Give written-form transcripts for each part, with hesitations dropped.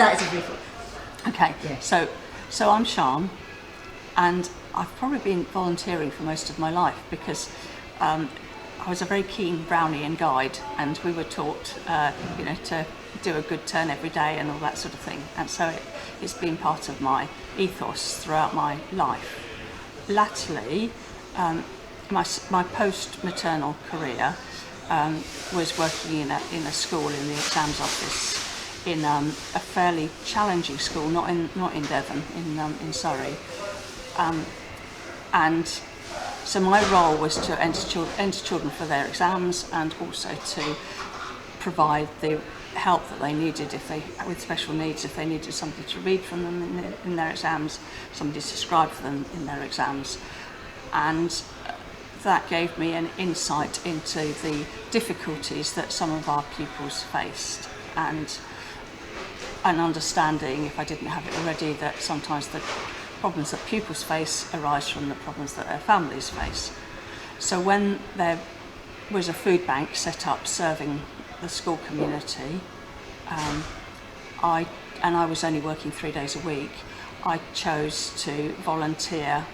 That is a brief one. Okay, Yeah. so I'm Sian, and I've probably been volunteering for most of my life because I was a very keen Brownian guide, and we were taught, to do a good turn every day and all that sort of thing. And so it's been part of my ethos throughout my life. Latterly, my post-maternal career was working in a school in the exams office in a fairly challenging school, not in Devon, in Surrey, and so my role was to enter children for their exams, and also to provide the help that they needed with special needs, if they needed something to read from them in their exams, somebody to scribe for them in their exams. And that gave me an insight into the difficulties that some of our pupils faced, and an understanding, if I didn't have it already, that sometimes the problems that pupils face arise from the problems that their families face. So when there was a food bank set up serving the school community, I was only working 3 days a week, I chose to volunteer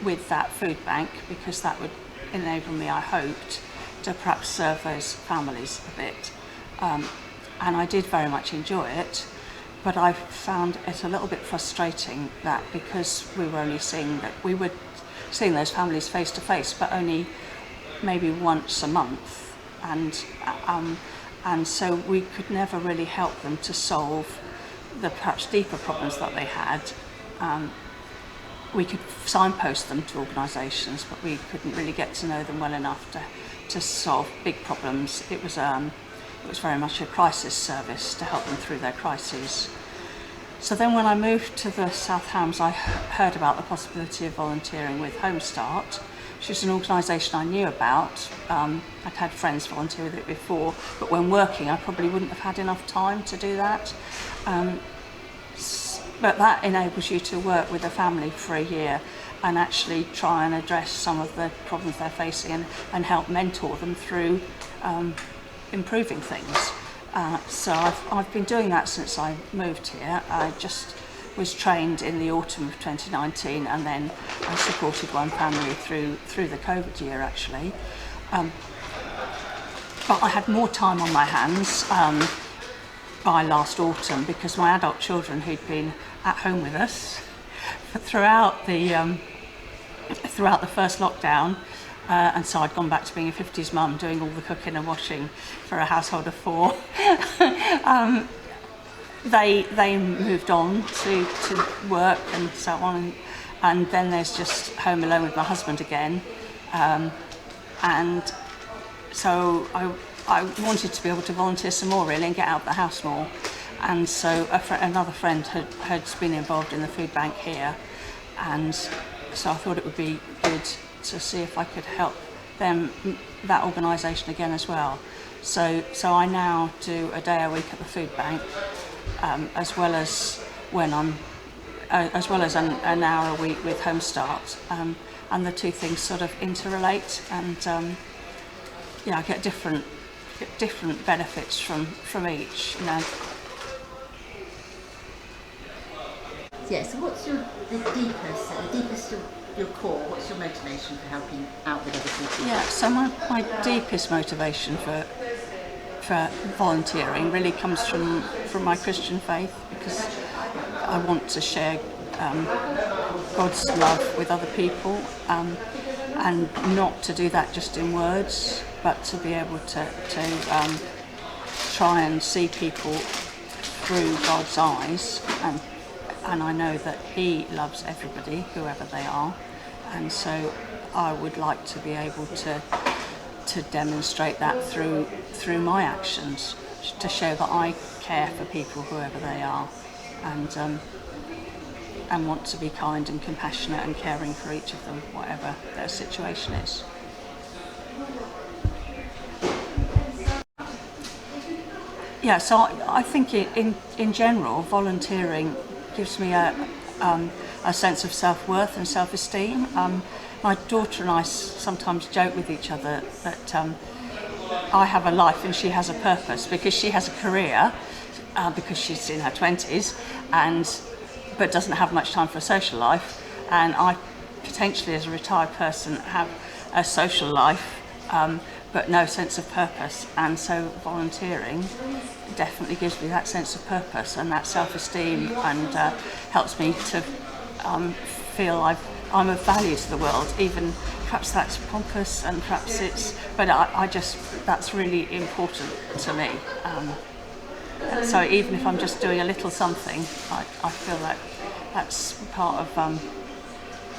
with that food bank because that would enable me, I hoped, to perhaps serve those families a bit. And I did very much enjoy it, but I found it a little bit frustrating that because we were seeing those families face to face, but only maybe once a month, and so we could never really help them to solve the perhaps deeper problems that they had. We could signpost them to organisations, but we couldn't really get to know them well enough to solve big problems. It was very much a crisis service to help them through their crises. So then when I moved to the South Hams, I heard about the possibility of volunteering with Home Start, which is an organisation I knew about. I'd had friends volunteer with it before, but when working I probably wouldn't have had enough time to do that. But that enables you to work with a family for a year and actually try and address some of the problems they're facing and help mentor them through improving things. So I've been doing that since I moved here. I just was trained in the autumn of 2019, and then I supported one family through the COVID year actually. But I had more time on my hands by last autumn because my adult children, who'd been at home with us throughout the first lockdown, and so I'd gone back to being a 50s mum, doing all the cooking and washing for a household of 4. They moved on to work and so on, and then there's just home alone with my husband again, and so I wanted to be able to volunteer some more really and get out of the house more. And so another friend had been involved in the food bank here, and so I thought it would be good to see if I could help them, that organisation again as well. So I now do a day a week at the food bank, as well as an hour a week with Home Start, and the two things sort of interrelate, and I get different benefits from each, you know. Yeah, so what's the deepest of your core? What's your motivation for helping out with other people? Yeah, so my deepest motivation for volunteering really comes from my Christian faith, because I want to share God's love with other people, and not to do that just in words, but to be able to try and see people through God's eyes, and I know that He loves everybody, whoever they are, and so I would like to be able to demonstrate that through my actions, to show that I care for people, whoever they are, and want to be kind and compassionate and caring for each of them, whatever their situation is. Yeah, so I think in general, volunteering gives me a sense of self-worth and self-esteem. My daughter and I sometimes joke with each other that I have a life and she has a purpose, because she has a career because she's in her 20s, but doesn't have much time for a social life. And I potentially, as a retired person, have a social life, but no sense of purpose. And so volunteering definitely gives me that sense of purpose and that self-esteem, and helps me to feel I'm of value to the world. Even perhaps that's pompous, and perhaps but I just, that's really important to me. So even if I'm just doing a little something, I feel that that's part of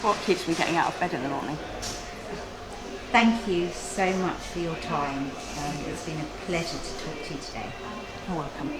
what keeps me getting out of bed in the morning. Thank you so much for your time. It's been a pleasure to talk to you today. You're welcome.